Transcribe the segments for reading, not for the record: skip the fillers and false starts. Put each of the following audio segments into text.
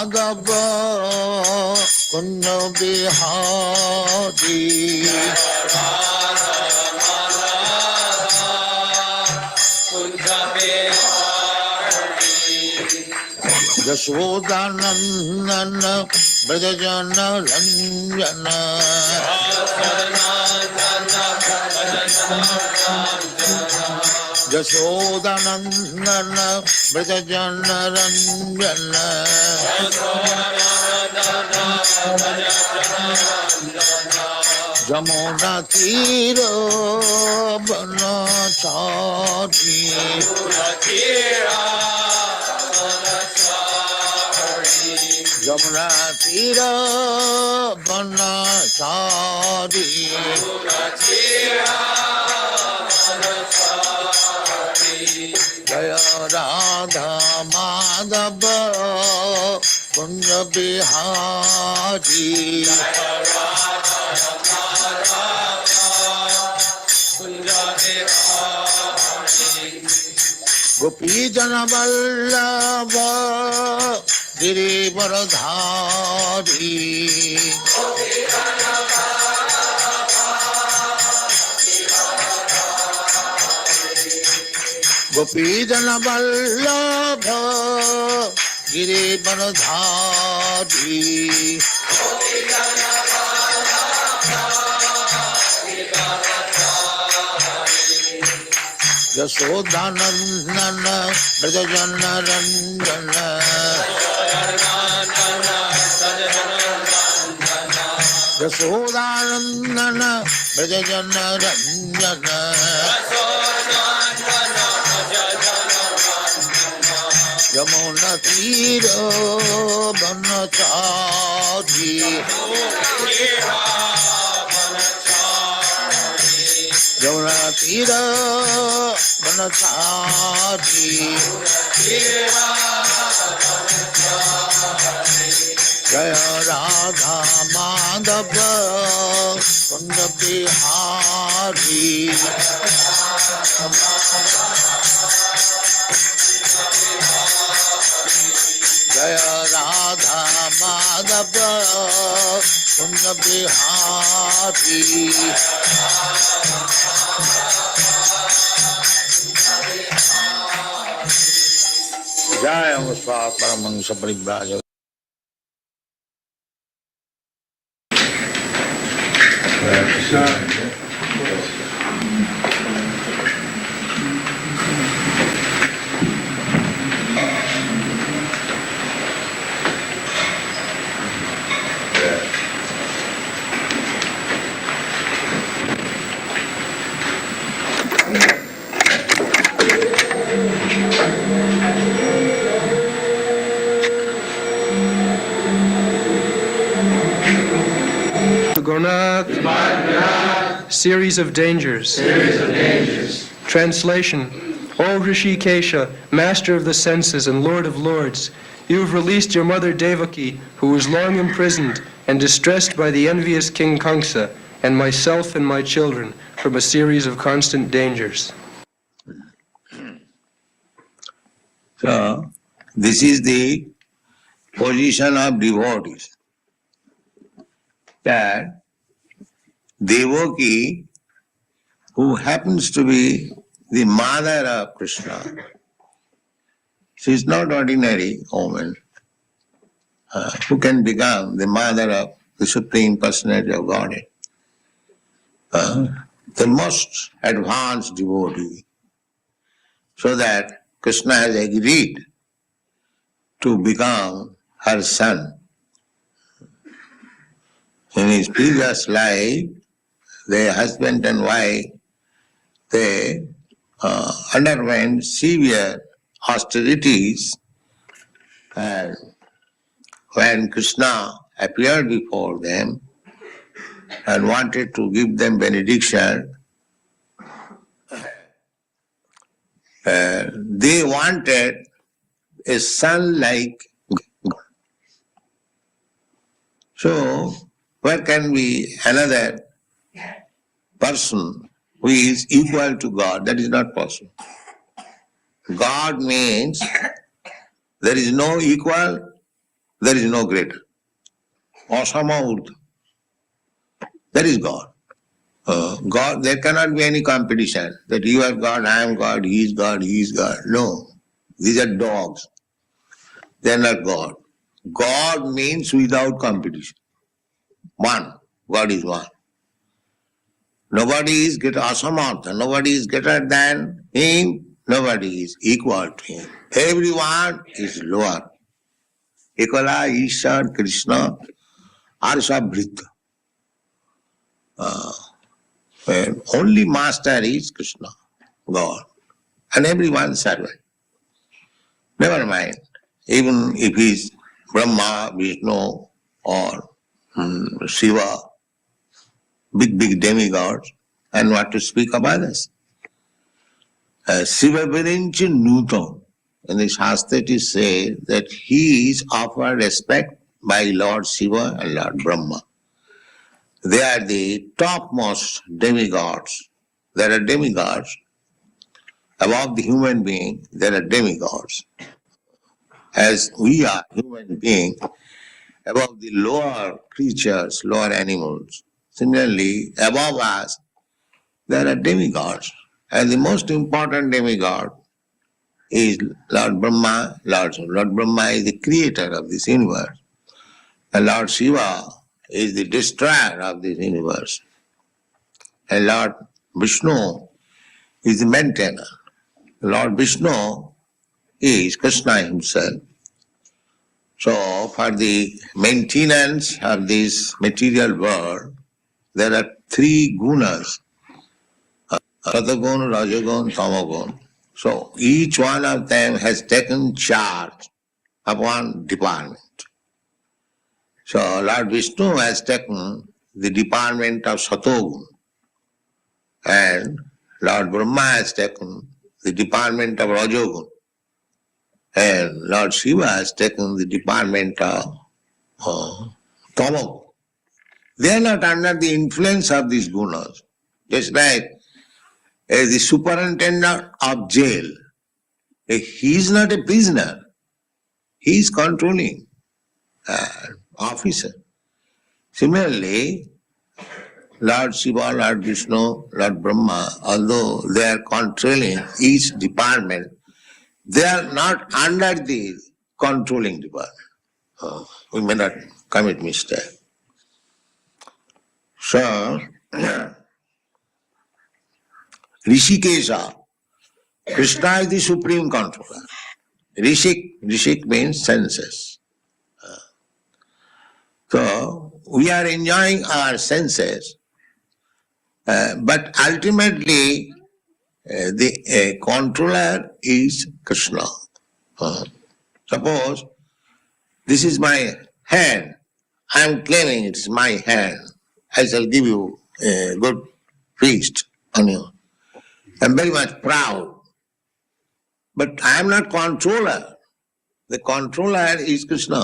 Madhava Kunja Bihari Yashodanandana Brajajana Ranjana Yashodanandana Brajajana Ranjana Jamuna Tira Banachari Jamuna Tira Banachari Jaya Radha Madhava Kunja Bihari Gopi Jana Vallabha Girivaradhari Gopi Jana Vallabha Girivaradhari Yashodanandana Brajajana Ranjana Yashodanandana Brajajana Ranjana Yamuna Tira Banachari Yamuna Tira Banachari Jaya Radha Madhava Kunja Bihari Jaya Radha Madhava Kunja Bihari Jaya Musvat Paramahansa Parivrajaka Gonath, series of dangers. Translation: O Rishikesha, master of the senses and lord of lords, you have released your mother Devaki, who was long imprisoned and distressed by the envious King Kamsa, and myself and my children, from a series of constant dangers. So, this is the position of devotees, that Devaki, who happens to be the mother of Krishna, she is not ordinary woman who can become the mother of the Supreme Personality of Godhead. The most advanced devotee, so that Krishna has agreed to become her son. In his previous life, the husband and wife, they underwent severe austerities, and when Krishna appeared before them and wanted to give them benediction, they wanted a son like God. So, where can be another person who is equal to God? That is not possible. God means there is no equal There is no greater. Asama Urdhva. That is God. God, there cannot be any competition that you are God, I am God, he is God, he is God. No. These are dogs. They are not God. God means without competition. One. God is one. Nobody is greater, asamartha. Nobody is greater than him. Nobody is equal to him. Everyone is lower. Ekala, Ishar, Krishna, Arshabhrita. And only master is Krishna, God. And everyone servant. Never mind. Even if he is Brahma, Vishnu, or Shiva, big demigods, and what to speak of others. Shiva Virinchi Nutam. In the Shastra it is said that he is offered respect by Lord Shiva and Lord Brahma. They are the topmost demigods. There are demigods. Above the human being, there are demigods. As we are human beings, above the lower creatures, lower animals. Similarly, above us, there are demigods. And the most important demigod is Lord Brahma. Lord Brahma is the creator of this universe. And Lord Shiva is the destroyer of this universe. And Lord Vishnu is the maintainer. Lord Vishnu is Krishna himself. So for the maintenance of this material world, there are three gunas, Ratagun, Rajagun, Tamagun. So each one of them has taken charge of one department. So Lord Vishnu has taken the department of Satogun, and Lord Brahma has taken the department of Rajogun, and Lord Shiva has taken the department of Tamagun. They are not under the influence of these gunas. Just like the superintendent of jail, he is not a prisoner. He is controlling officer. Similarly, Lord Shiva, Lord Vishnu, Lord Brahma, although they are controlling each department, they are not under the controlling department. We may not commit mistake. So, Rishikesha, Krishna is the supreme controller. Rishik means senses. So, we are enjoying our senses, but ultimately the controller is Krishna. Suppose this is my hand, I am claiming it is my hand. I shall give you a good feast on you. I am very much proud. But I am not controller. The controller is Krishna.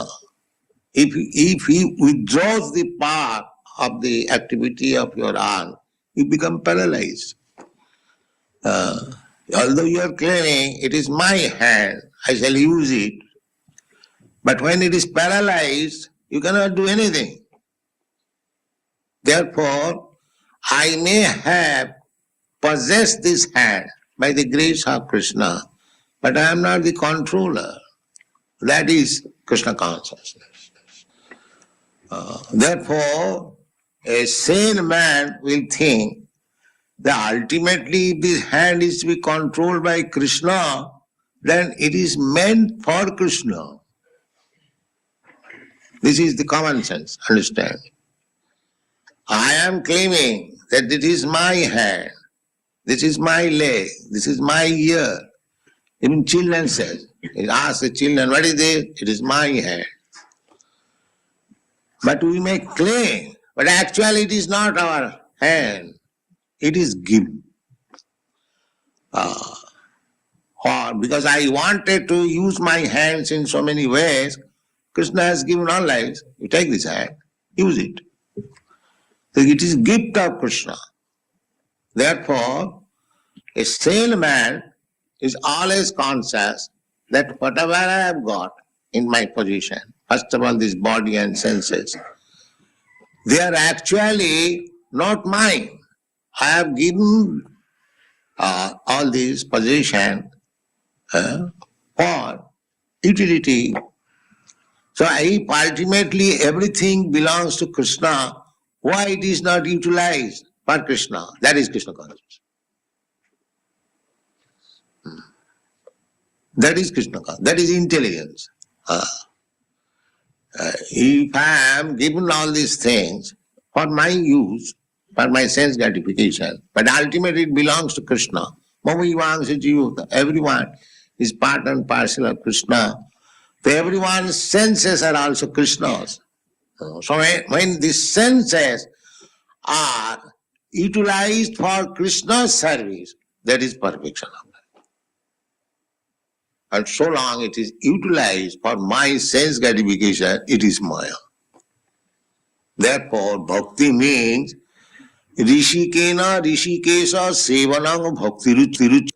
If he withdraws the power of the activity of your arm, you become paralyzed. Although you are claiming it is my hand, I shall use it. But when it is paralyzed, you cannot do anything. Therefore, I may have possessed this hand by the grace of Krishna, but I am not the controller. That is Krishna consciousness. Therefore, a sane man will think that ultimately if this hand is to be controlled by Krishna, then it is meant for Krishna. This is the common sense, understand? I am claiming that it is my hand, this is my leg, this is my ear. Even children say, ask the children, what is this? It is my hand. But we may claim, but actually it is not our hand, it is given. Or because I wanted to use my hands in so many ways, Krishna has given all lives. You take this hand, use it. So it is gift of Krishna. Therefore, a sane man is always conscious that whatever I have got in my possession first of all, this body and senses, they are actually not mine. I have given all these possession for utility. So if ultimately everything belongs to Krishna, why it is not utilized for Krishna? That is Krishna consciousness. That is Krishna consciousness. That is intelligence. If I am given all these things for my use, for my sense gratification, but ultimately it belongs to Krishna. Everyone is part and parcel of Krishna. So everyone's senses are also Krishna's. So when these senses are utilized for Krishna's service, that is perfection of life. And so long it is utilized for my sense gratification, it is Maya. Therefore, bhakti means Rishikena Rishikesha Sevanam Bhakti Ruchi.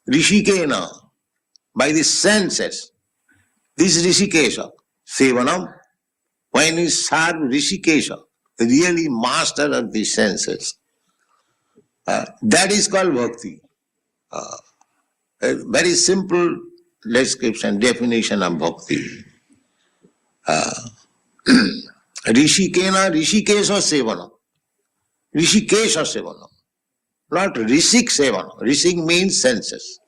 Rishikena, by the senses, this Rishikesha, Sevanam, when we serve Rishikesha, really master of the senses, that is called bhakti. A very simple description, definition of bhakti. Rishikena Rishikesha Sevanam. Rishikesha Sevanam. Not Rishik Sevanam. Rishik means senses.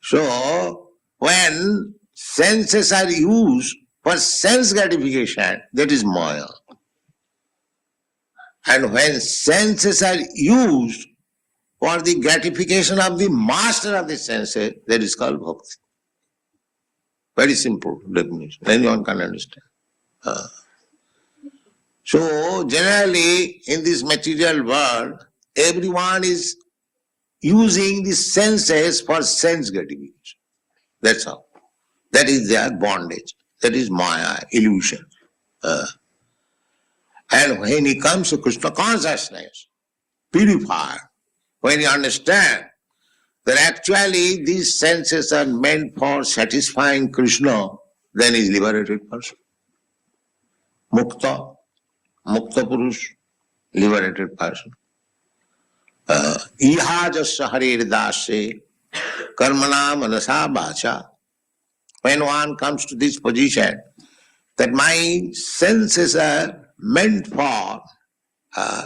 So, when senses are used for sense gratification, that is Maya. And when senses are used for the gratification of the master of the senses, that is called bhakti. Very simple definition. Anyone can understand. So, generally, in this material world, everyone is using the senses for sense gratification. That's all. That is their bondage. That is Maya, illusion. And when he comes to Krishna consciousness, purified, when he understands that actually these senses are meant for satisfying Krishna, then he is liberated person. Mukta, Mukta Purush, liberated person. Iha jasya harir dasya karmana manasa vacha. When one comes to this position, that my senses are meant for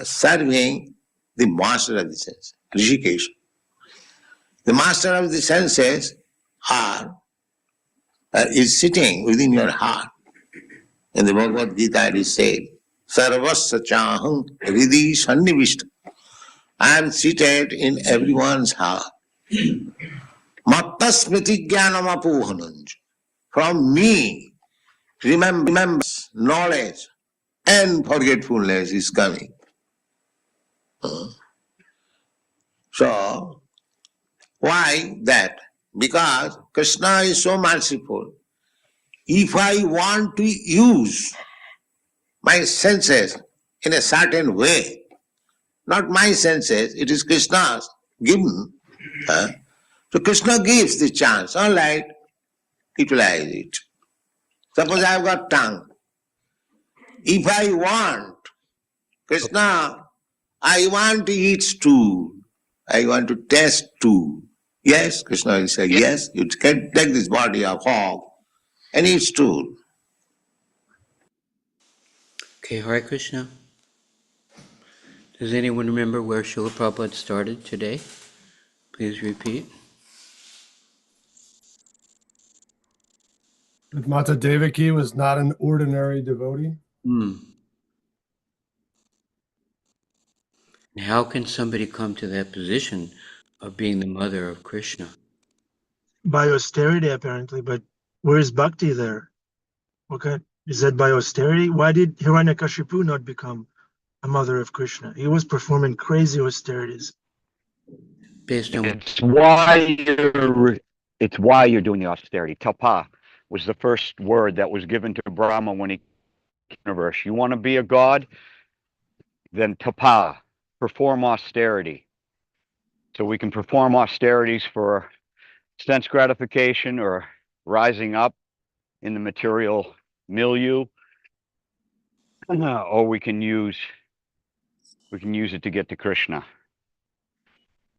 serving the master of the senses, Rishikesh. The master of the senses is sitting within your heart. In the Bhagavad Gita it is said, Sarvasya chaham hridi sannivishta. I am seated in everyone's heart. Matta smriti jnanam apohananj. From me, remembrance, knowledge, and forgetfulness is coming. So, why that? Because Krishna is so merciful. If I want to use my senses in a certain way, not my senses, it is Krishna's given. So Krishna gives the chance. All right, utilize it. Suppose I have got tongue. If I want, Krishna, I want to eat stool. I want to taste stool. Yes, Krishna will say, yes, you can take this body of hog and eat stool. Okay, Hare Krishna. Does anyone remember where Srila Prabhupada started today? Please repeat. That Mata Devaki was not an ordinary devotee. And how can somebody come to that position of being the mother of Krishna? By austerity, apparently, but where is bhakti there? Okay, is that by austerity? Why did Hiranyakashipu not become a mother of Krishna? He was performing crazy austerities. Based on It's why you're doing the austerity. Tapa was the first word that was given to Brahma when he came to the universe. You want to be a god? Then tapa, perform austerity. So we can perform austerities for sense gratification or rising up in the material milieu, or we can use it to get to Krishna.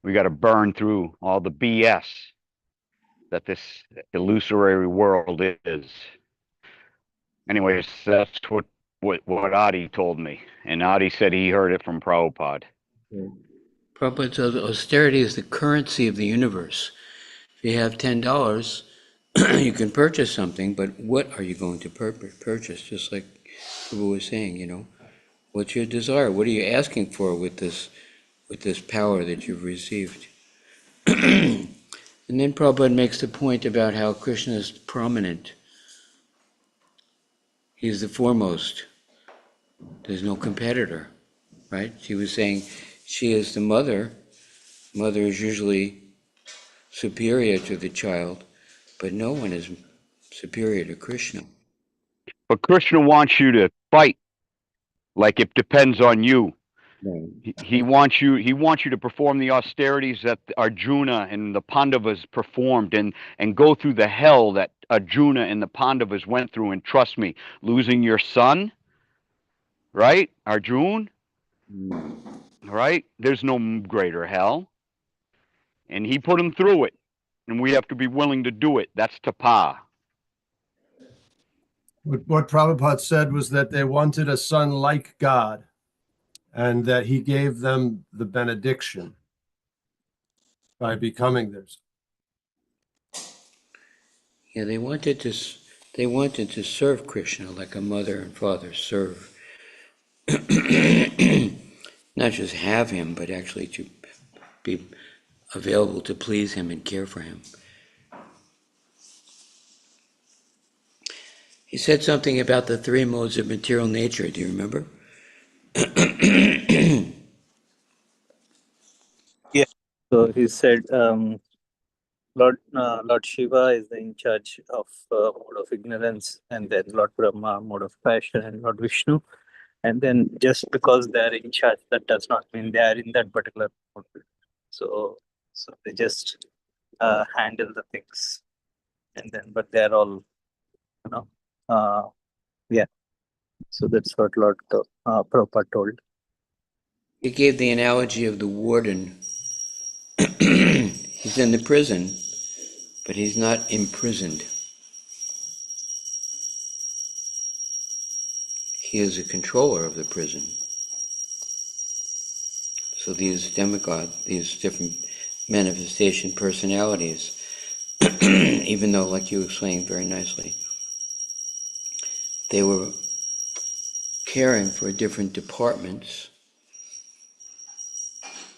We got to burn through all the BS that this illusory world is. Anyways, that's what Adi told me, and Adi said he heard it from Prabhupada. Prabhupada says austerity is the currency of the universe. If you have $10, you can purchase something, but what are you going to purchase? Just like Prabhu was saying, you know, what's your desire? What are you asking for with this power that you've received? And then Prabhupada makes the point about how Krishna is prominent. He's the foremost. There's no competitor, right? She was saying she is the mother. Mother is usually superior to the child, but no one is superior to Krishna. But Krishna wants you to fight like it depends on you. Right. He wants you to perform the austerities that Arjuna and the Pandavas performed, and go through the hell that Arjuna and the Pandavas went through. And trust me, losing your son, right, Arjuna, right, there's no greater hell, and he put him through it, and we have to be willing to do it. That's tapa. What Prabhupada said was that they wanted a son like God, and that he gave them the benediction by becoming theirs. Yeah, they wanted to serve Krishna like a mother and father serve. Not just have him, but actually to be available to please him and care for him. He said something about the three modes of material nature. Do you remember? Yeah. So he said, Lord Shiva is in charge of mode of ignorance, and then Lord Brahma, mode of passion, and Lord Vishnu. And then just because they are in charge, that does not mean they are in that particular mode. So they just handle the things, and then but they are all, you know, yeah. So that's what Lord Prabhupada told. He gave the analogy of the warden. He's in the prison, but he's not imprisoned. He is a controller of the prison. So these demigods, these different manifestation personalities, even though, like you explained very nicely, they were caring for different departments,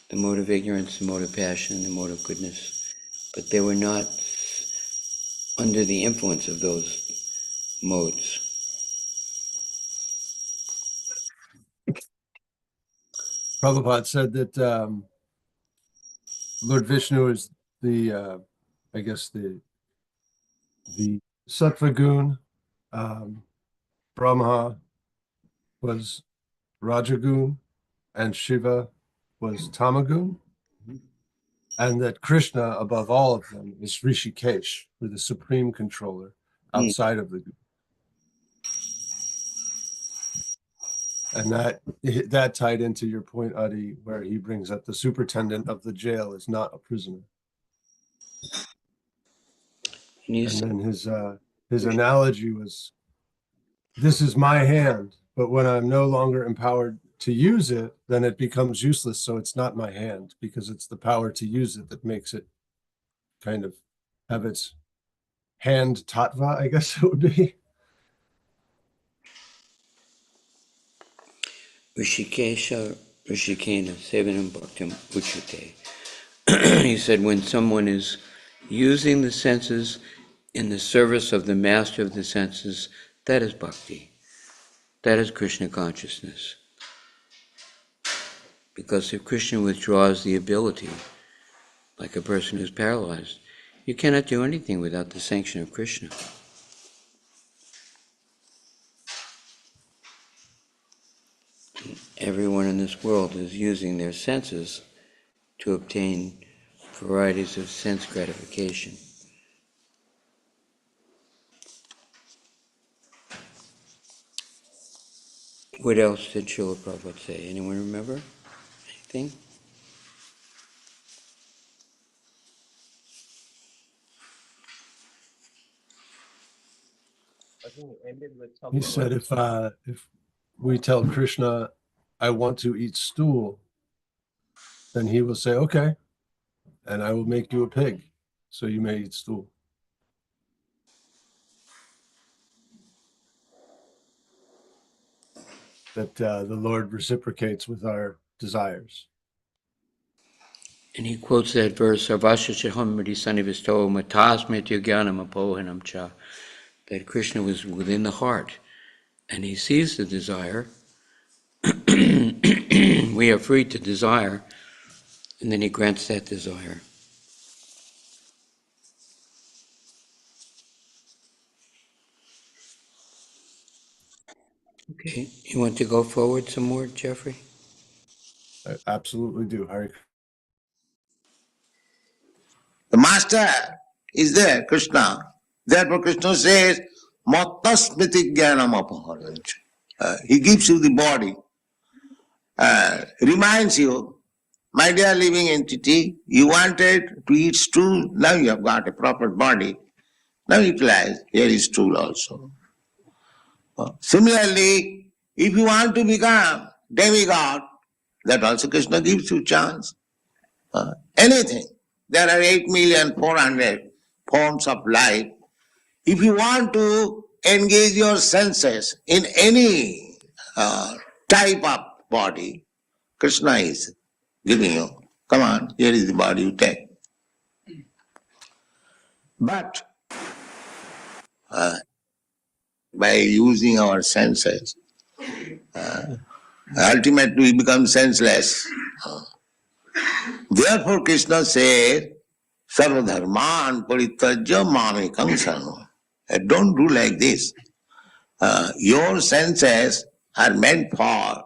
the mode of ignorance, the mode of passion, the mode of goodness, but they were not under the influence of those modes. Prabhupada said that Lord Vishnu is the, I guess the Sattva gun, Brahma was Rajagun, and Shiva was Tamagun, and that Krishna, above all of them, is Rishikesh, or the supreme controller outside of the gun. And that tied into your point, Adi, where he brings up the superintendent of the jail is not a prisoner. And then his analogy was, this is my hand, but when I'm no longer empowered to use it, then it becomes useless. So it's not my hand, because it's the power to use it that makes it kind of have its hand tattva, I guess it would be. Rishikesha Rishikena Sevanam Bhaktam Uchate. He said when someone is using the senses in the service of the master of the senses, that is bhakti. That is Krishna consciousness. Because if Krishna withdraws the ability, like a person who's paralyzed, you cannot do anything without the sanction of Krishna. Everyone in this world is using their senses to obtain varieties of sense gratification. What else did Srila Prabhupada say? Anyone remember anything? He said, if we tell Krishna, I want to eat stool, then he will say, okay, and I will make you a pig, so you may eat stool. That the Lord reciprocates with our desires. And he quotes that verse, Sarvasya Chahamriti Sanivisto Matasmit Yogyanam Apohanam Cha, that Krishna was within the heart, and he sees the desire. We are free to desire, and then he grants that desire. Okay, you want to go forward some more, Jeffrey? I absolutely do. Hare The master is there, Krishna. Therefore Krishna says, Mattasmiti Jnanam Apaharancha. He gives you the body, reminds you, my dear living entity, you wanted to eat stool, now you have got a proper body. Now utilize, here is stool also. Similarly, if you want to become demigod, that also Krishna gives you chance. Anything. There are 8,400,000 forms of life. If you want to engage your senses in any type of body, Krishna is giving you. Come on, here is the body you take. But by using our senses, ultimately we become senseless. Therefore Krishna says, Sarvadharman parityajya mamekam sarvam. Don't do like this. Your senses are meant for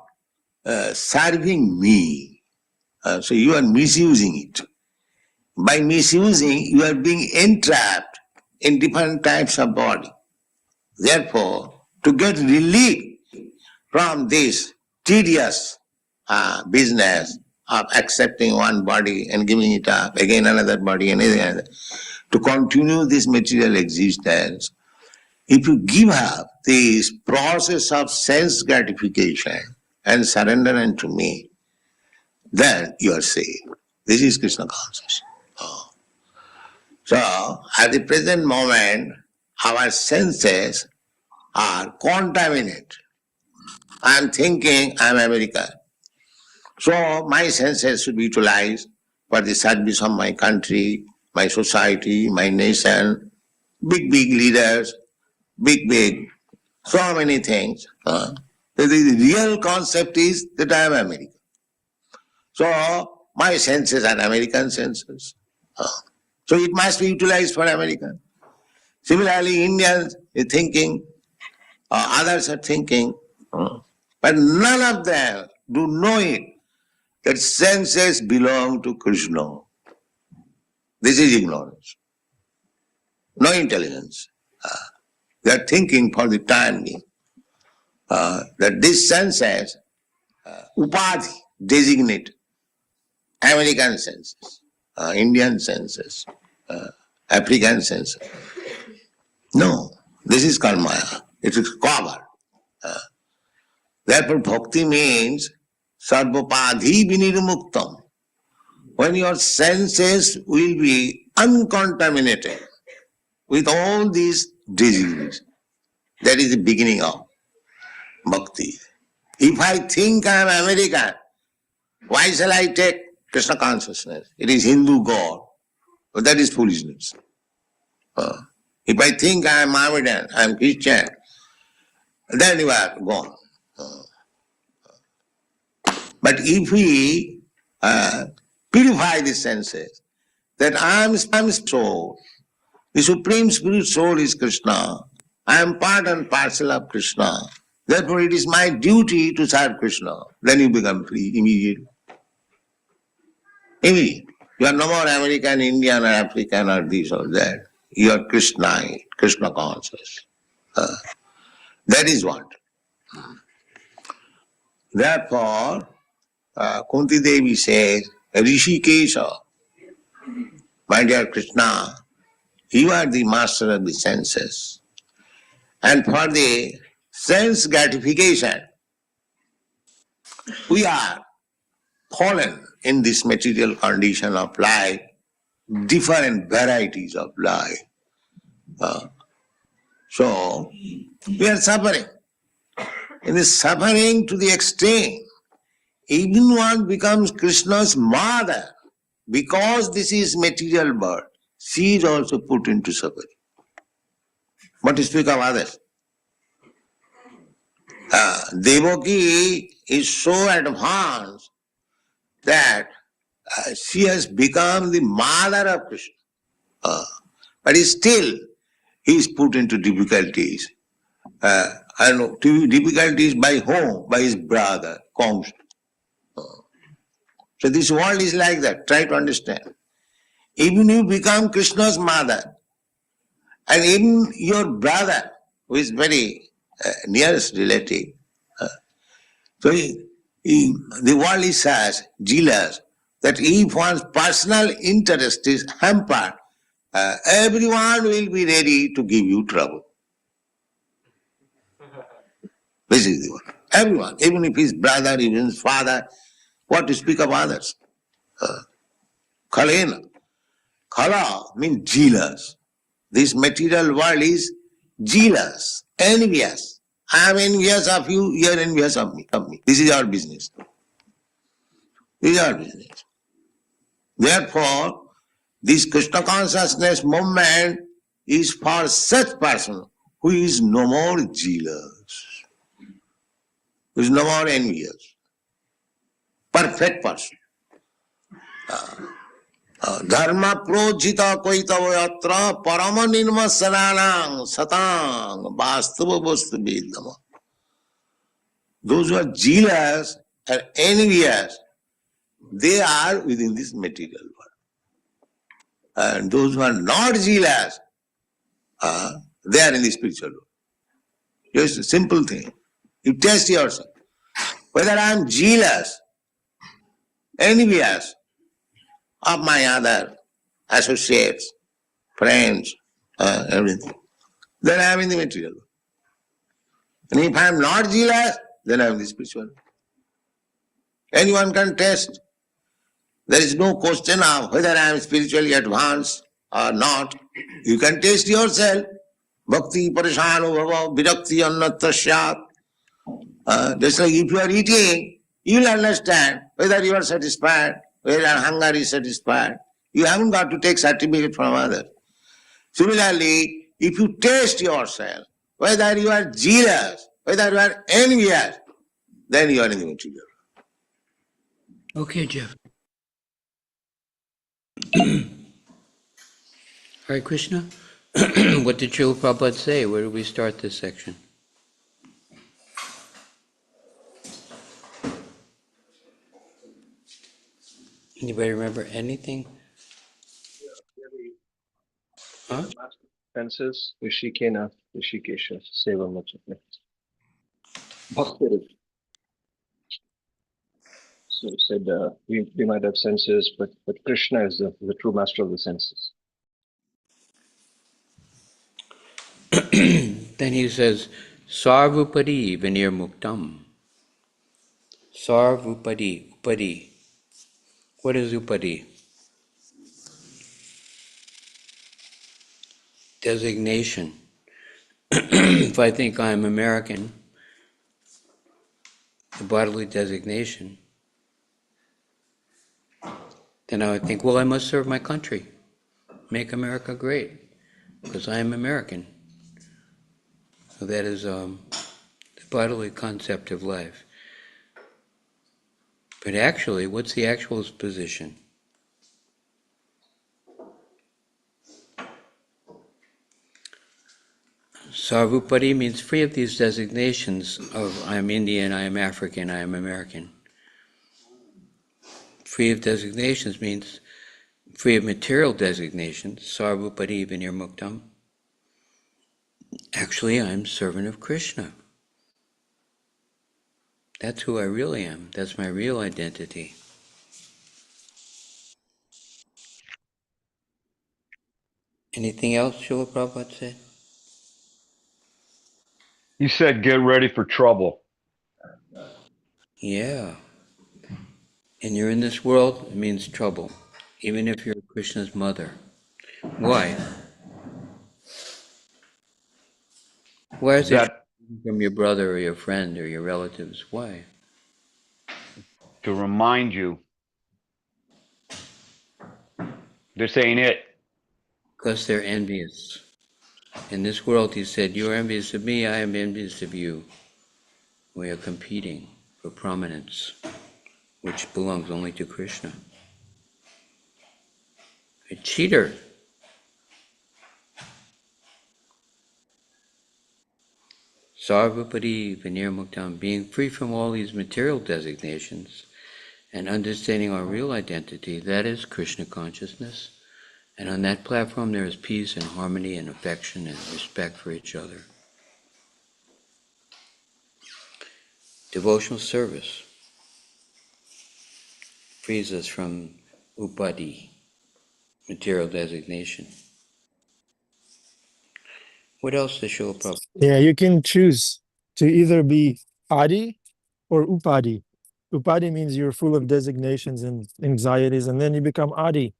serving me. So you are misusing it. By misusing, you are being entrapped in different types of body. Therefore, to get relief from this tedious business of accepting one body and giving it up, again another body and again, to continue this material existence, if you give up this process of sense gratification and surrender unto me, then you are saved. This is Krishna consciousness. So, at the present moment, our senses are contaminated. I am thinking I am American. So, my senses should be utilized for the service of my country, my society, my nation, big leaders, big, so many things. The real concept is that I am American. So, my senses are American senses. So it must be utilized for American. Similarly, Indians are thinking, others are thinking, but none of them do know it, that senses belong to Krishna. This is ignorance, no intelligence. They are thinking for the time being that these senses, upadhi, designate American senses, Indian senses, African senses. No, this is called Maya. It is covered. Therefore, bhakti means sarvapadhi vinirmuktam. When your senses will be uncontaminated with all these diseases, that is the beginning of bhakti. If I think I am American, why shall I take Krishna consciousness? It is Hindu God. But that is foolishness. If I think I am Mohammedan, I am Christian, then you are gone. But if we purify the senses, that I am soul, the Supreme Spirit soul is Krishna, I am part and parcel of Krishna, therefore it is my duty to serve Krishna, then you become free immediately. Immediately. You are no more American, Indian or African or this or that. You are Krishna conscious. That is what. Therefore, Kunti Devi says, Rishikesha, my dear Krishna, you are the master of the senses. And for the sense gratification, we are fallen in this material condition of life, different varieties of life. So, we are suffering. And is suffering to the extent, even one becomes Krishna's mother, because this is material birth, she is also put into suffering. But to speak of others, Devaki is so advanced that she has become the mother of Krishna. But still, he is put into difficulties. And difficulties by whom? By his brother, Kamsa. So this world is like that. Try to understand. Even you become Krishna's mother, and even your brother, who is very nearest relative, so the world is such, jealous, that if one's personal interest is hampered, everyone will be ready to give you trouble. This is the one. Everyone, even if his brother, even his father, what to speak of others? Khalena. Khala means jealous. This material world is jealous, envious. I am envious of you, you are envious of me. This is our business. This is our business. Therefore, this Krishna consciousness movement is for such person who is no more jealous, who is no more envious. Perfect person. Dharma projita koitavayatra parama nirma saranang satang vastava vastu vedama. Those who are jealous and envious, they are within this material world. And those who are not jealous, they are in the spiritual world. Just a simple thing. You test yourself. Whether I am jealous, envious of my other associates, friends, everything, then I am in the material world. And if I am not jealous, then I am in the spiritual world. Anyone can test. There is no question of whether I am spiritually advanced or not. You can test yourself. Bhakti parishano bhava virakti annatra syat. Just like if you are eating, you will understand whether you are satisfied, whether your hunger is satisfied. You haven't got to take certificate from others. Similarly, if you test yourself, whether you are jealous, whether you are envious, then you are in the material. Okay, Jeff. Hare Krishna. What did Srila Prabhupada say? Where do we start this section? Anybody remember anything? Huh? Senses, Rishikena, Rishikesha, Seva Machakna. Bhakti. So it said we might have senses, but Krishna is the true master of the senses. Then he says, Sarvupadi Vinir Muktam. Sarvupadi, Upadi. What is Upadi? Designation. If I think I'm American, the bodily designation, then I would think, well, I must serve my country, make America great, because I am American. So that is the bodily concept of life. But actually, what's the actual position? Sarvupadi means free of these designations of I am Indian, I am African, I am American. Free of designations means free of material designations. Sarvupadi Vinir Muktam. Actually, I'm servant of Krishna. That's who I really am. That's my real identity. Anything else Srila Prabhupada said? You said get ready for trouble. Yeah. And you're in this world, it means trouble. Even if you're Krishna's mother. Why? Why is it That from your brother or your friend or your relatives? Why? to remind you, this ain't it. Because they're envious. In this world, he said, you are envious of me, I am envious of you. We are competing for prominence, which belongs only to Krishna. A cheater. Sarvapari Vinirmuktam, being free from all these material designations and understanding our real identity, that is Krishna consciousness. And on that platform there is peace and harmony and affection and respect for each other. Devotional service frees us from upadi, material designation. What else does Srila Prabhupada? Yeah, you can choose to either be adi or upadi. Upadi means you're full of designations and anxieties, and then you become adi,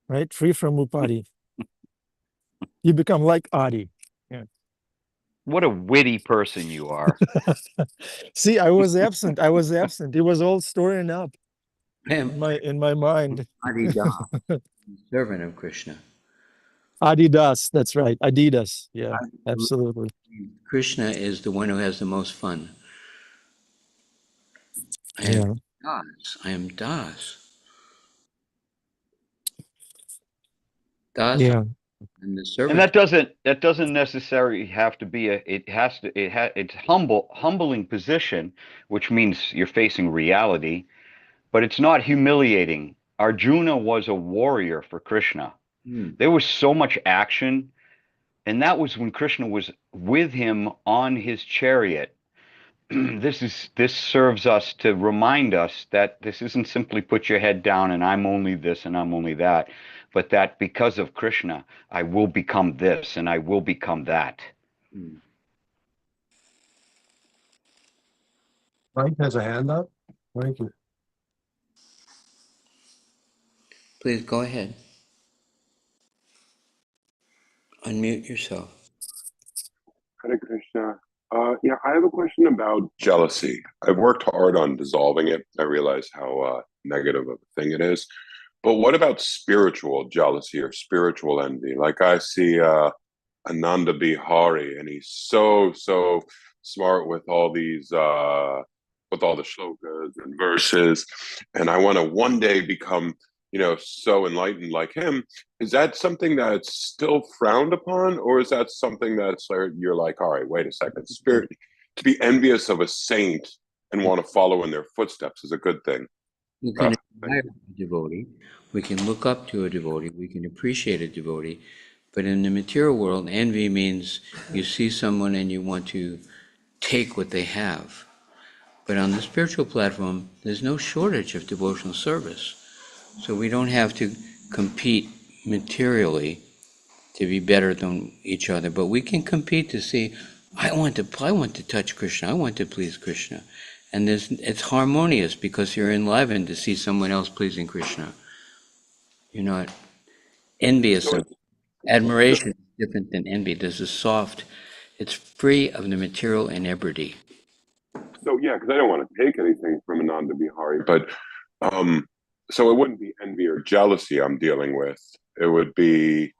right? Free from upadi. You become like adi. Yeah. What a witty person you are. See, I was absent. It was all storing up I am in my mind. Adida, servant of Krishna. Adidas, that's right. Adidas. Yeah, absolutely. Krishna is the one who has the most fun. I am Yeah. Das. I am Das. Das Yeah. and the And servant. that doesn't necessarily have to be it's humbling position, which means you're facing reality, but it's not humiliating. Arjuna was a warrior for Krishna. There was so much action, and that was when Krishna was with him on his chariot. This serves us to remind us that this isn't simply put your head down and I'm only this and I'm only that, but that because of Krishna, I will become this and I will become that. Mike has a hand up. Thank you. Please go ahead. Unmute yourself. Hare Krishna. Yeah, I have a question about jealousy. I've worked hard on dissolving it. I realize how negative of a thing it is. But what about spiritual jealousy or spiritual envy? Like I see Ananda Bihari, and he's so smart with all these with all the shlokas and verses, and I want to one day become, so enlightened like him. Is that something that's still frowned upon, or is that something that's you're like, all right, wait a second, spirit to be envious of a saint and want to follow in their footsteps is a good thing? We can admire a devotee, we can look up to a devotee, we can appreciate a devotee, but in the material world, envy means you see someone and you want to take what they have. But on the spiritual platform, there's no shortage of devotional service. So we don't have to compete materially to be better than each other, but we can compete to see, I want to touch Krishna, I want to please Krishna. And it's harmonious because you're enlivened to see someone else pleasing Krishna. You're not envious So of admiration is different than envy. This is soft. It's free of the material inebriety. So yeah, because I don't want to take anything from Ananda Bihari, but so it wouldn't be envy or jealousy I'm dealing with. It would be,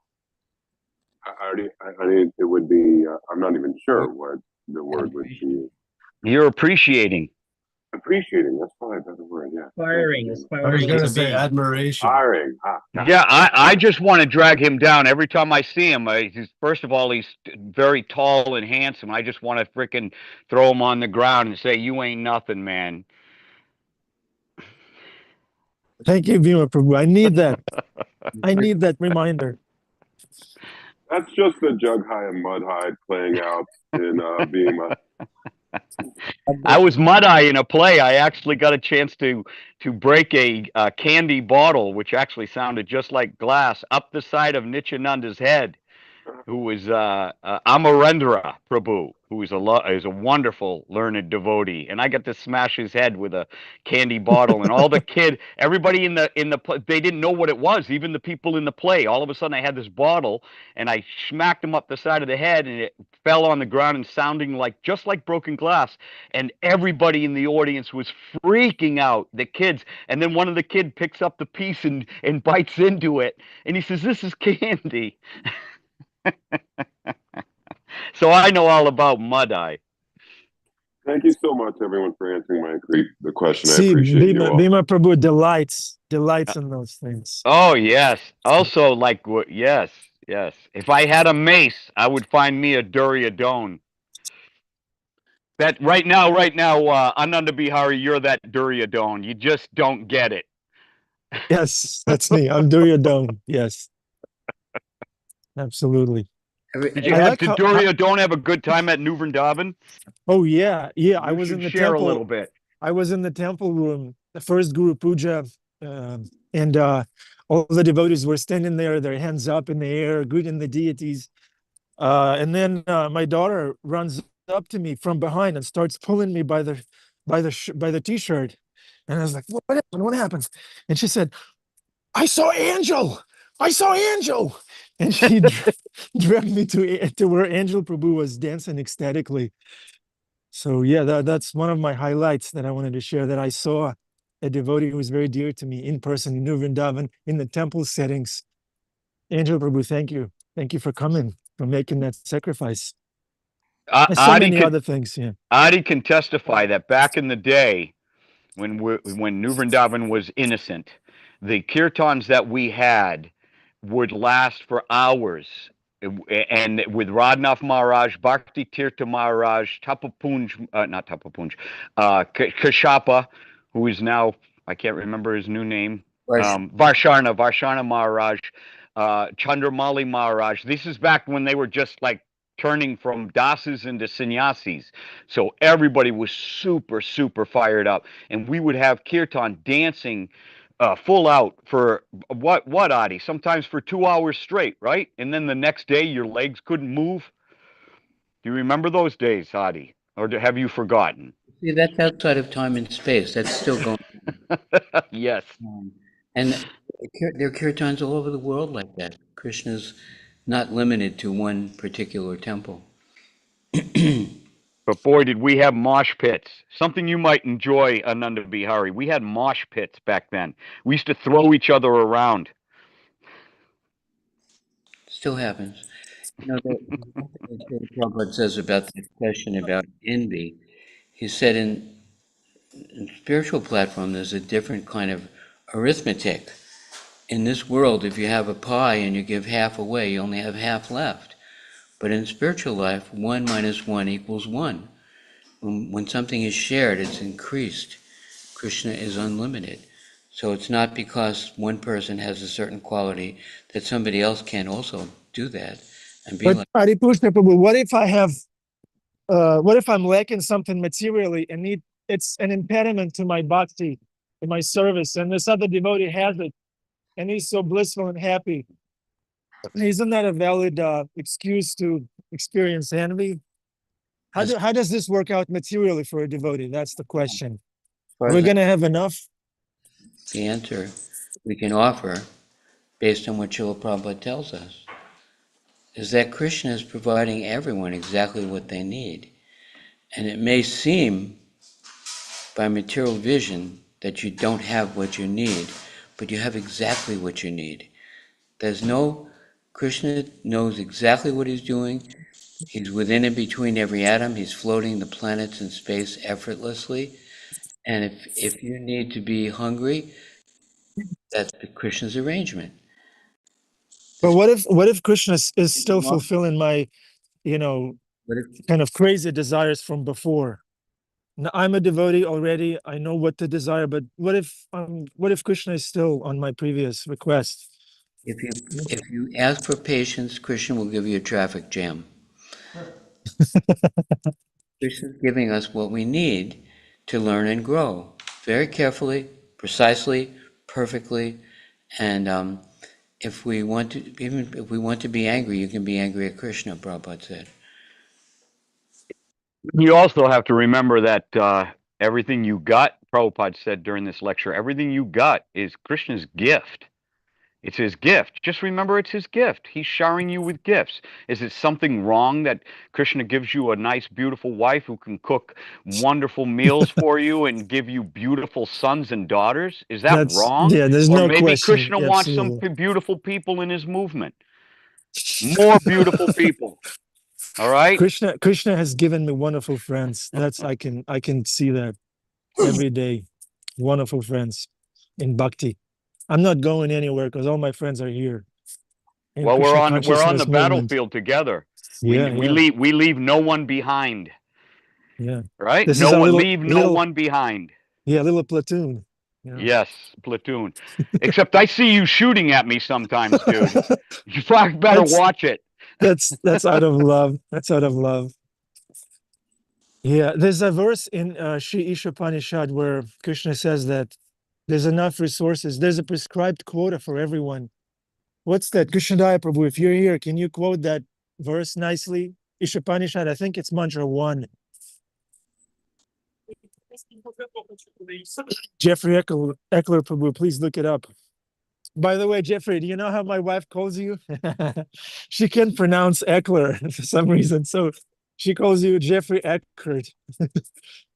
it would be. I'm not even sure what the word would be. You're appreciating. Appreciating. That's probably a better word. Yeah. I was going to say admiration. Hiring. Yeah, I just want to drag him down every time I see him. First of all, he's very tall and handsome. I just want to freaking throw him on the ground and say, "You ain't nothing, man." Thank you, Bhima Prabhu. I need that. I need that reminder. That's just the Jug High and Mud High playing out in Bhima. I was Mud-Eye in a play. I actually got a chance to break a candy bottle, which actually sounded just like glass, up the side of Nityananda's head, who was Amarendra Prabhu, who is is a wonderful learned devotee, and I got to smash his head with a candy bottle, and all everybody in the they didn't know what it was, even the people in the play. All of a sudden, I had this bottle, and I smacked him up the side of the head, and it fell on the ground and sounding like just like broken glass, and everybody in the audience was freaking out, the kids, and then one of the kid picks up the piece and bites into it, and he says, "This is candy." So I know all about Mud-Eye. Thank you so much, everyone, for answering the question. I See, appreciate you all. Bhima Prabhu delights in those things. Oh yes. Also, like what? Yes, yes. If I had a mace, I would find me a Duryodhana. That right now, Ananda Bihari, you're that Duryodhana. You just don't get it. Yes, that's me. I'm Duryodhana. Yes, absolutely. Did you I have like did how, Duryodhana have a good time at New Vrindavan? oh yeah, I You was should in the share a temple. little bit. I was in the temple room, the first Guru Puja, and all the devotees were standing there, their hands up in the air, greeting the deities. And then my daughter runs up to me from behind and starts pulling me by the t-shirt, and I was like, "What happened? What happened?" And she said, "I saw Angel. I saw Angel," and she dragged me to where Angel Prabhu was dancing ecstatically. So yeah, that's one of my highlights that I wanted to share, that I saw a devotee who was very dear to me in person in New Vrindavan in the temple settings. Angel Prabhu, thank you. Thank you for coming, for making that sacrifice. And so many other things, yeah. Adi can testify that back in the day, when New Vrindavan was innocent, the kirtans that we had would last for hours. And with Radhanath Maharaj, Bhakti Tirtha Maharaj, Tapapunj, not Tapapunj, Kashapa, who is now, I can't remember his new name, Varsharna Maharaj, Chandramali Maharaj. This is back when they were just like turning from dasas into sannyasis. So everybody was super, super fired up. And we would have kirtan dancing full out for what, Adi? Sometimes for 2 hours straight, right? And then the next day your legs couldn't move. Do you remember those days, Adi? Or have you forgotten? See, that's outside of time and space. That's still going Yes. on. And there are kirtans all over the world like that. Krishna's not limited to one particular temple. But boy, did we have mosh pits. Something you might enjoy, Ananda Bihari. We had mosh pits back then. We used to throw each other around. Still happens. You know, the Prabhupada says about the question about envy. He said in spiritual platform, there's a different kind of arithmetic. In this world, if you have a pie and you give half away, you only have half left. But in spiritual life, 1 minus 1 equals 1. When something is shared, it's increased. Krishna is unlimited. So it's not because one person has a certain quality that somebody else can also do that and be But like. Haripushna Prabhu, what if I'm lacking something materially and it's an impediment to my bhakti, to my service, and this other devotee has it, and he's so blissful and happy? Isn't that a valid excuse to experience envy? How does this work out materially for a devotee? That's the question. Are we going to have enough? The answer we can offer, based on what Srila Prabhupada tells us, is that Krishna is providing everyone exactly what they need. And it may seem by material vision that you don't have what you need, but you have exactly what you need. Krishna knows exactly what he's doing. He's within and between every atom. He's floating the planets in space effortlessly. And if you need to be hungry, that's Krishna's arrangement. But what if Krishna is still fulfilling my, kind of crazy desires from before? Now, I'm a devotee already. I know what to desire, but what if Krishna is still on my previous request? If you ask for patience, Krishna will give you a traffic jam. Krishna's giving us what we need to learn and grow very carefully, precisely, perfectly. And if we want to, even if we want to be angry, you can be angry at Krishna, Prabhupada said. You also have to remember that everything you got, Prabhupada said during this lecture, everything you got is Krishna's gift. It's his gift. Just remember it's his gift. He's showering you with gifts. Is it something wrong that Krishna gives you a nice, beautiful wife who can cook wonderful meals for you and give you beautiful sons and daughters? Is that wrong? Yeah, there's Or no maybe question. Krishna wants some Absolutely. beautiful people in his movement. More beautiful people. All right? Krishna has given me wonderful friends. That's I can see that every day. Wonderful friends in bhakti. I'm not going anywhere because all my friends are here in Well, we're Krishna on the consciousness movement. battlefield together. Yeah, We yeah, leave no one behind. yeah. Right? This is our Leave no one behind. little platoon. Yeah. Yes, platoon. Except I see you shooting at me sometimes, dude. You probably better That's watch it. that's out of love. That's out of love. Yeah, there's a verse in Sri Ishopanishad where Krishna says that there's enough resources. There's a prescribed quota for everyone. What's that? Krishnadaya Prabhu, if you're here, can you quote that verse nicely? Ishopanishad, I think it's mantra 1. Jeffrey Eckler Prabhu, please look it up. By the way, Jeffrey, do you know how my wife calls you? She can't pronounce Eckler for some reason, so she calls you Jeffrey Eckert.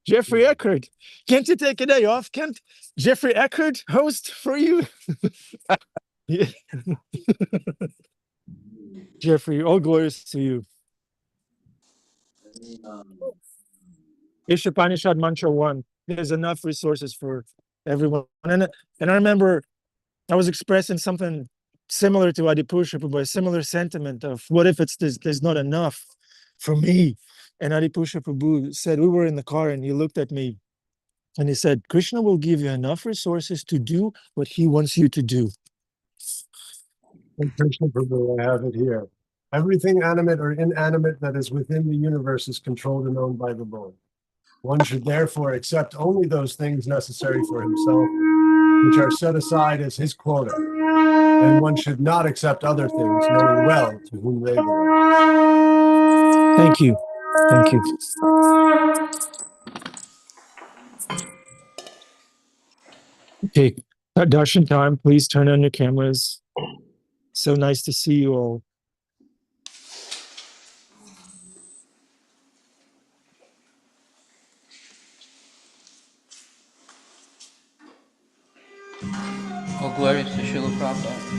Jeffrey Eckert, can't you take a day off? Can't Jeffrey Eckert host for you? Yeah. Jeffrey, all glories to you. Ishopanishad Mantra 1. There's enough resources for everyone. And I remember I was expressing something similar to Adipusha, but a similar sentiment of what if there's not enough for me? And Adipusha Prabhu said, we were in the car and he looked at me and he said, Krishna will give you enough resources to do what he wants you to do. And Krishna Prabhu, I have it here. Everything animate or inanimate that is within the universe is controlled and owned by the Lord. One should therefore accept only those things necessary for himself, which are set aside as his quota, and one should not accept other things, knowing well to whom they belong. Thank you. Thank you. Okay, darshan time, please turn on your cameras. So nice to see you all. All glories to Srila Prabhupada.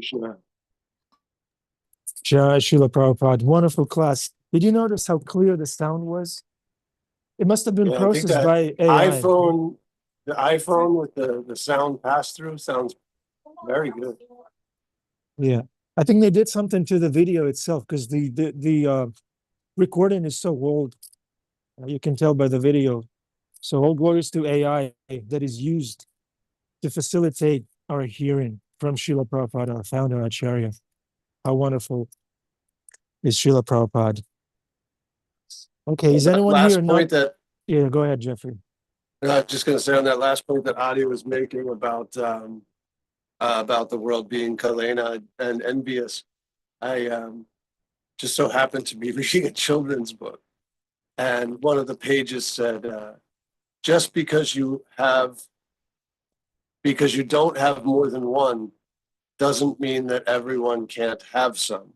Krishna. Jai Srila Prabhupada. Wonderful class. Did you notice how clear the sound was? It must have been Yeah, I think processed that by AI. the iPhone with the sound pass through sounds very good. Yeah. I think they did something to the video itself because the recording is so old. You can tell by the video. So all glories to AI that is used to facilitate our hearing from Srila Prabhupada, our founder Acharya. How wonderful is Srila Prabhupada. Okay, is That anyone last here point not? that Yeah, go ahead, Jeffrey. just going to say on that last point that Adi was making about the world being kalena and envious. I just so happened to be reading a children's book, and one of the pages said, "Just because you don't have more than one, doesn't mean that everyone can't have some."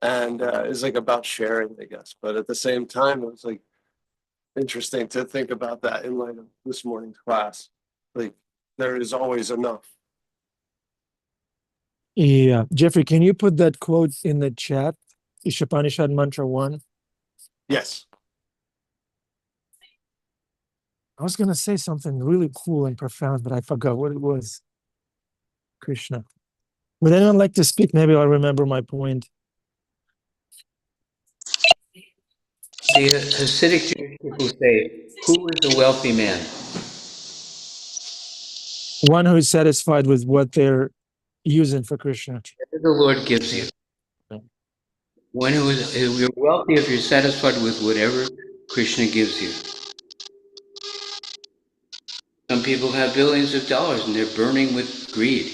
And it's like about sharing, I guess. But at the same time, it was like interesting to think about that in light of this morning's class. Like there is always enough. Yeah, Jeffrey, can you put that quote in the chat? Ishapanishad Mantra 1. Yes. I was going to say something really cool and profound, but I forgot what it was. Krishna. Would anyone like to speak? Maybe I'll remember my point. The Hasidic Jewish people say, "Who is a wealthy man?" One who is satisfied with what they're using for Krishna. Whatever the Lord gives you. One who is you're wealthy if you're satisfied with whatever Krishna gives you. Some people have billions of dollars and they're burning with greed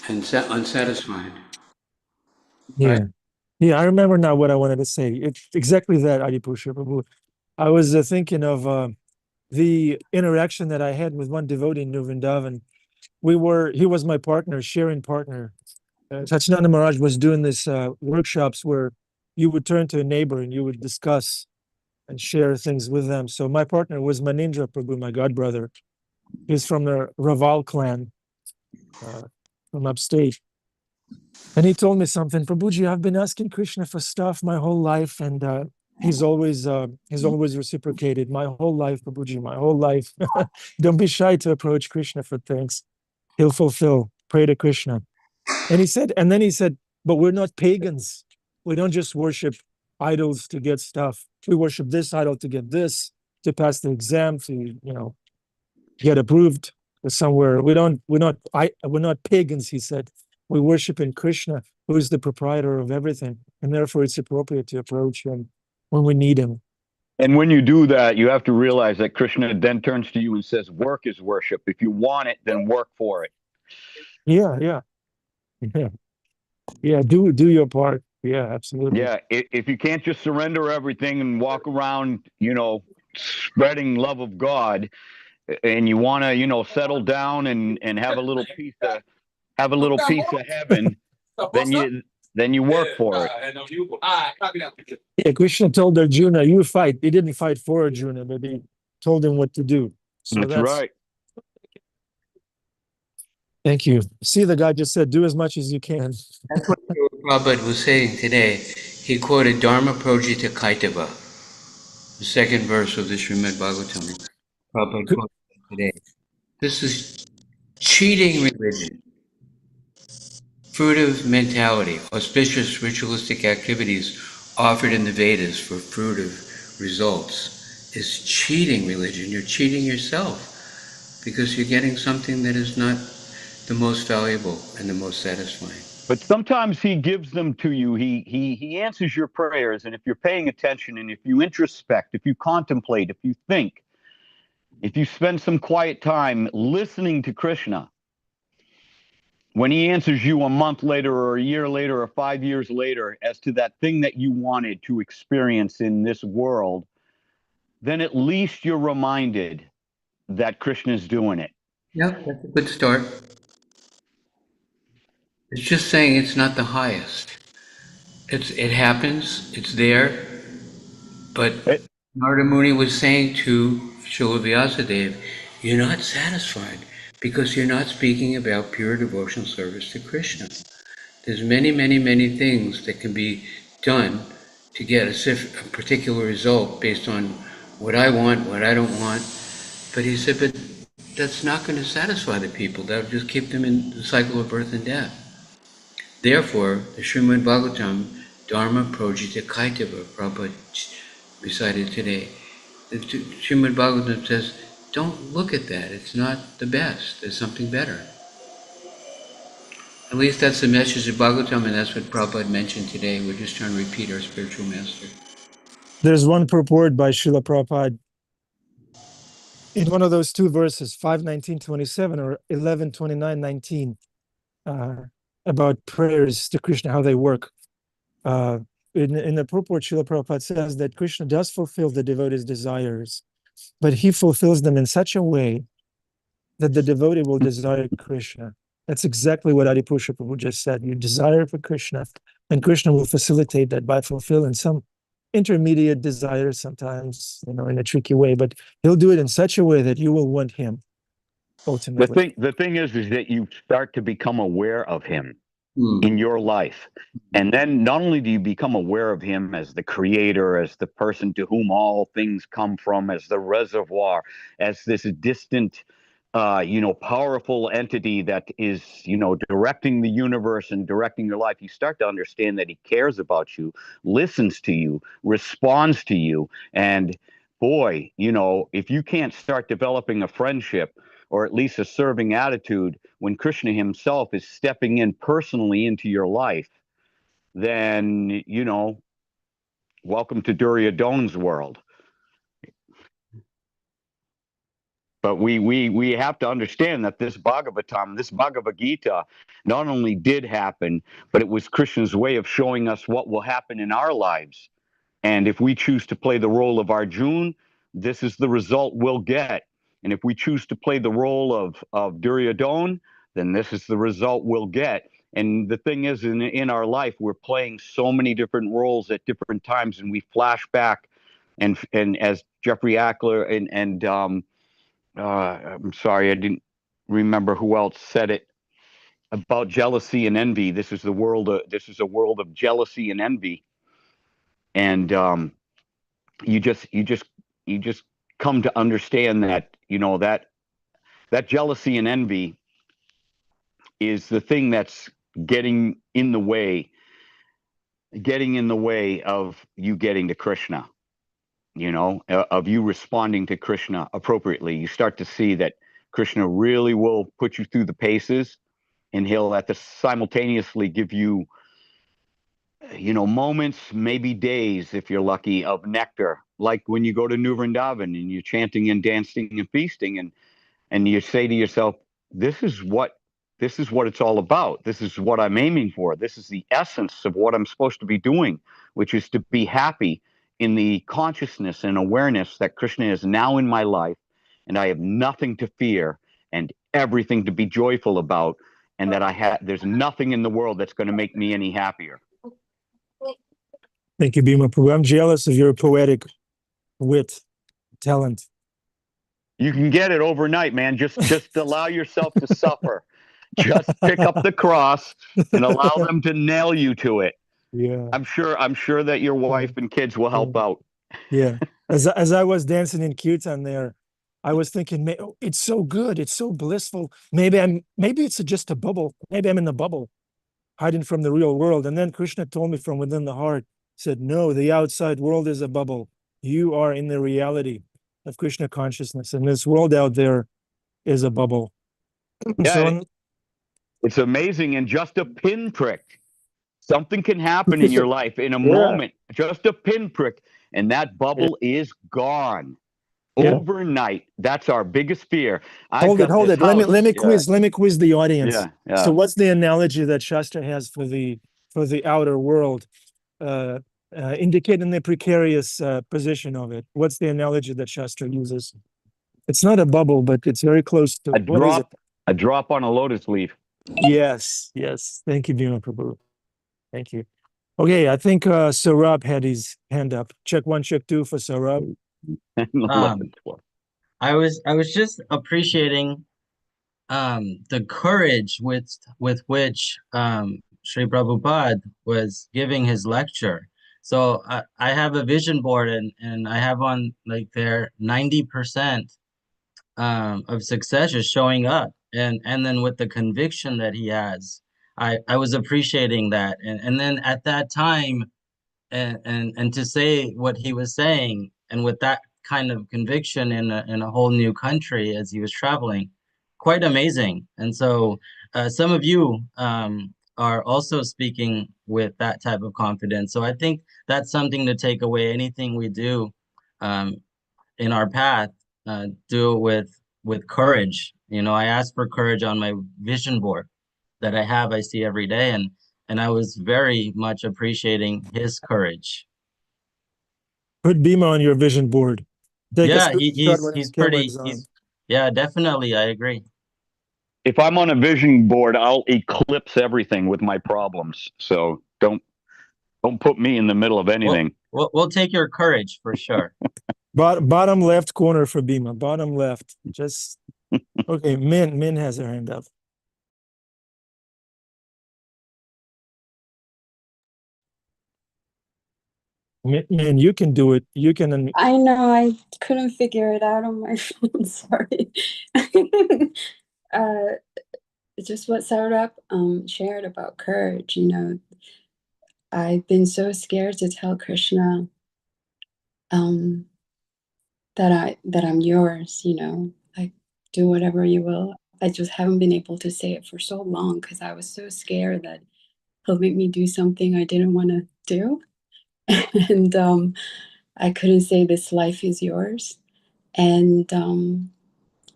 and unsatisfied. Yeah. Right? Yeah, I remember now what I wanted to say. It's exactly that, Adipusha Prabhu. I was thinking of the interaction that I had with one devotee in New Vrindavan. He was my partner, sharing partner. Sachinanda Maharaj was doing this workshops where you would turn to a neighbor and you would discuss and share things with them. So my partner was Manindra Prabhu, my godbrother. He's from the Raval clan from upstate. And he told me something, Prabhuji, I've been asking Krishna for stuff my whole life, and he's always reciprocated my whole life, Prabhuji, my whole life. Don't be shy to approach Krishna for things. He'll fulfill. Pray to Krishna. And then he said, but we're not pagans. We don't just worship idols to get stuff. We worship this idol to get this, to pass the exam, to get approved somewhere. We're not pagans, he said. We worship in Krishna, who is the proprietor of everything, and therefore it's appropriate to approach him when we need him. And when you do that, you have to realize that Krishna then turns to you and says, work is worship. If you want it, then work for it. Yeah. Do your part. Yeah, absolutely. Yeah, if you can't just surrender everything and walk around, spreading love of God, and you want to, settle down and have a little piece of heaven, then you work for it. Yeah, Krishna told Arjuna, you fight. He didn't fight for Arjuna, but he told him what to do. So that's right. Thank you. See, the guy just said, do as much as you can. That's what Prabhupada was saying today. He quoted Dharma Projita Kaitava, the second verse of the Srimad Bhagavatam. Prabhupada quoted today. This is cheating religion, fruitive mentality, auspicious ritualistic activities offered in the Vedas for fruitive results is cheating religion. You're cheating yourself because you're getting something that is not the most valuable and the most satisfying. But sometimes he gives them to you. He answers your prayers, and if you're paying attention, and if you introspect, if you contemplate, if you think, if you spend some quiet time listening to Krishna, when he answers you a month later or a year later or 5 years later as to that thing that you wanted to experience in this world, then at least you're reminded that Krishna's doing it. Yep, that's a good start. It's just saying it's not the highest. It happens, it's there, but Narada Muni was saying to Srila Vyasadeva, you're not satisfied because you're not speaking about pure devotional service to Krishna. There's many, many, many things that can be done to get a particular result based on what I want, what I don't want. But he said, but that's not going to satisfy the people. That'll just keep them in the cycle of birth and death. Therefore, the Srimad Bhagavatam, Dharma Projita Kaitava, Prabhupada recited today, the Srimad Bhagavatam says, don't look at that. It's not the best. There's something better. At least that's the message of Bhagavatam, and that's what Prabhupada mentioned today. We're just trying to repeat our spiritual master. There's one purport by Srila Prabhupada in one of those two verses, 5:19:27 or 11:29:19, about prayers to Krishna, how they work. In the purport, Srila Prabhupada says that Krishna does fulfill the devotee's desires, but he fulfills them in such a way that the devotee will desire Krishna. That's exactly what Adipusha Prabhu just said. You desire for Krishna, and Krishna will facilitate that by fulfilling some intermediate desires sometimes, in a tricky way, but he'll do it in such a way that you will want him ultimately. The thing is that you start to become aware of him in your life. And then not only do you become aware of him as the creator, as the person to whom all things come from, as the reservoir, as this distant, powerful entity that is, directing the universe and directing your life, you start to understand that he cares about you, listens to you, responds to you. And boy, if you can't start developing a friendship or at least a serving attitude when Krishna himself is stepping in personally into your life, then, welcome to Duryodhana's world. But we have to understand that this Bhagavatam, this Bhagavad Gita, not only did happen, but it was Krishna's way of showing us what will happen in our lives. And if we choose to play the role of Arjuna, this is the result we'll get. And if we choose to play the role of Duryodhana, then this is the result we'll get. And the thing is, in our life, we're playing so many different roles at different times, and we flash back. And as Jeffrey Ackler and I'm sorry, I didn't remember who else said it about jealousy and envy. This is a world of jealousy and envy, and you just come to understand that that jealousy and envy is the thing that's getting in the way of you getting to Krishna, of you responding to Krishna appropriately. You start to see that Krishna really will put you through the paces, and he'll simultaneously give you moments, maybe days, if you're lucky, of nectar. Like when you go to New Vrindavan and you're chanting and dancing and feasting, and you say to yourself, this is what it's all about. This is what I'm aiming for. This is the essence of what I'm supposed to be doing, which is to be happy in the consciousness and awareness that Krishna is now in my life, and I have nothing to fear and everything to be joyful about, and that there's nothing in the world that's going to make me any happier. Thank you, Bhima Prabhu. I'm jealous of your poetic wit, talent. You can get it overnight, man. Just allow yourself to suffer. Just pick up the cross and allow them to nail you to it. Yeah. I'm sure that your wife and kids will help out. Yeah. As I was dancing in kirtan there, I was thinking, it's so good, it's so blissful. Maybe it's just a bubble. Maybe I'm in the bubble, hiding from the real world. And then Krishna told me from within the heart, said, no, the outside world is a bubble. You are in the reality of Krishna consciousness, and this world out there is a bubble. Yeah, it's amazing. And just a pinprick, something can happen in your life in a moment, just a pinprick, and that bubble is gone overnight. That's our biggest fear. Hold it. Let me quiz the audience. Yeah. So what's the analogy that Shastra has for the outer world, indicating the precarious position of it? What's the analogy that Shastra uses? It's not a bubble, but it's very close to a drop on a lotus leaf. Yes. Thank you, Bhima Prabhu. Thank you. Okay, I think Saurabh had his hand up. Check 1, check 2 for Saurabh. I was just appreciating the courage with which Sri Prabhupada was giving his lecture. So I have a vision board, and I have on like there 90% of success is showing up. And then with the conviction that he has, I was appreciating that. And then at that time, and to say what he was saying, and with that kind of conviction in a whole new country as he was traveling, quite amazing. And so some of you are also speaking with that type of confidence. So I think that's something to take away. Anything we do um, in our path, do it with courage. You know, I ask for courage on my vision board that I see every day, and I was very much appreciating his courage. Put Bhima on your vision board. Take a Yeah, screenshot when his he's camera pretty is on. he's yeah, definitely, I agree. If I'm on a vision board, I'll eclipse everything with my problems. So don't put me in the middle of anything. We'll take your courage for sure. Bottom left corner for Bhima. Bottom left. Just okay. Min has her hand up. Min, you can do it. You can. I know, I couldn't figure it out on my phone. Sorry. uh, just what Saurabh shared about courage. You know, I've been so scared to tell Krishna that I'm yours. You know, like do whatever you will. I just haven't been able to say it for so long because I was so scared that he'll make me do something I didn't want to do, and I couldn't say this life is yours. And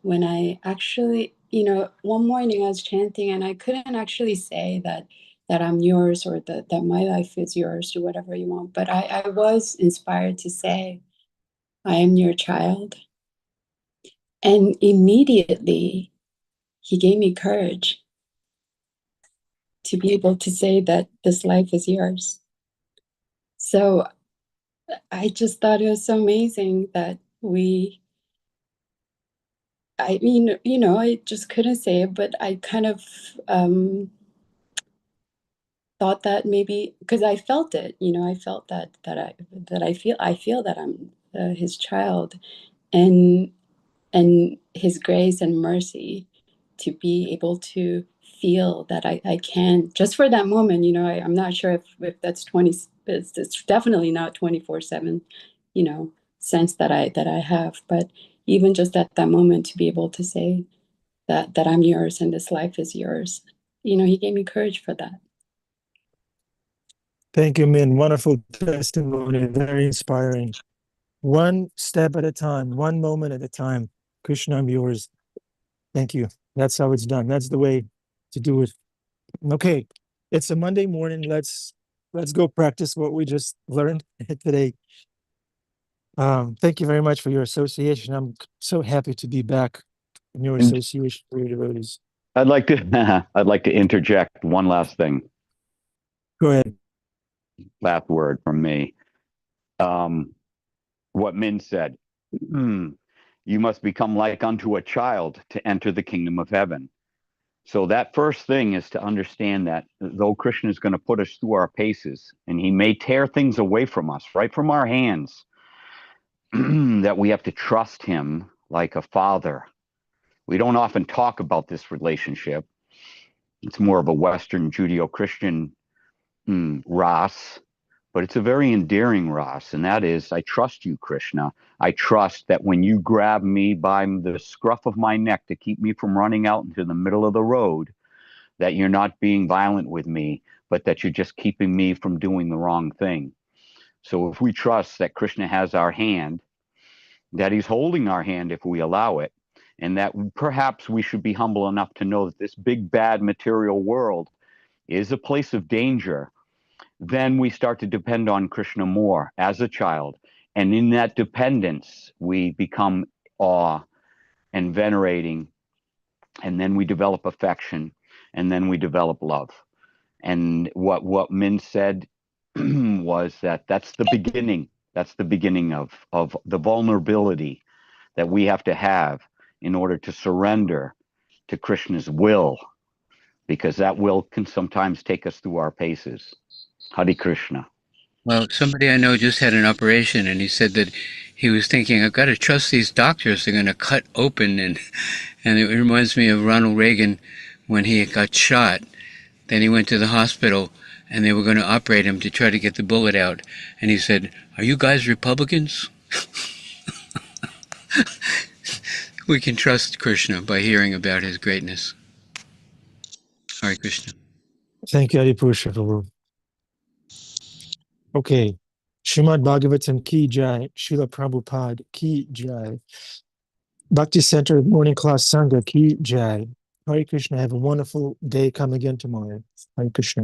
when I actually, you know, one morning I was chanting and I couldn't actually say that I'm yours or that my life is yours, do whatever you want. But I was inspired to say, I am your child. And immediately he gave me courage to be able to say that this life is yours. So I just thought it was so amazing that I mean, you know, I just couldn't say it, but I kind of thought that maybe because I felt it, you know, I felt that I feel that I'm his child, and his grace and mercy to be able to feel that I can just for that moment, you know, I'm not sure if that's 20, it's definitely not 24/7, you know, sense that I have, but even just at that moment to be able to say that I'm yours and this life is yours, you know, he gave me courage for that. Thank you, Min. Wonderful testimony. Very inspiring. One step at a time, one moment at a time. Krishna, I'm yours. Thank you. That's how it's done. That's the way to do it. Okay, it's a Monday morning. Let's go practice what we just learned today. Thank you very much for your association. I'm so happy to be back in your association for your devotees. I'd like to interject one last thing. Go ahead. Last word from me. What Min said. You must become like unto a child to enter the kingdom of heaven. So that first thing is to understand that though Krishna is going to put us through our paces, and he may tear things away from us, right from our hands, that we have to trust him like a father. We don't often talk about this relationship. It's more of a Western Judeo-Christian ras, but it's a very endearing ras, and that is, I trust you, Krishna. I trust that when you grab me by the scruff of my neck to keep me from running out into the middle of the road, that you're not being violent with me, but that you're just keeping me from doing the wrong thing. So if we trust that Krishna has our hand, that he's holding our hand if we allow it, and that perhaps we should be humble enough to know that this big, bad material world is a place of danger, then we start to depend on Krishna more as a child. And in that dependence, we become awe and venerating, and then we develop affection, and then we develop love. And what Min said was that's the beginning. That's the beginning of the vulnerability that we have to have in order to surrender to Krishna's will because that will can sometimes take us through our paces. Hare Krishna. Well, somebody I know just had an operation, and he said that he was thinking, I've got to trust these doctors. They're going to cut open, and it reminds me of Ronald Reagan when he got shot. Then he went to the hospital, and they were going to operate him to try to get the bullet out. And he said, "Are you guys Republicans?" We can trust Krishna by hearing about his greatness. Hare Krishna. Thank you, Adipusha, Prabhu. Okay. Srimad Bhagavatam ki jai, Srila Prabhupada ki jai. Bhakti Center Morning Class Sangha ki jai. Hare Krishna. Have a wonderful day. Come again tomorrow. Hare Krishna.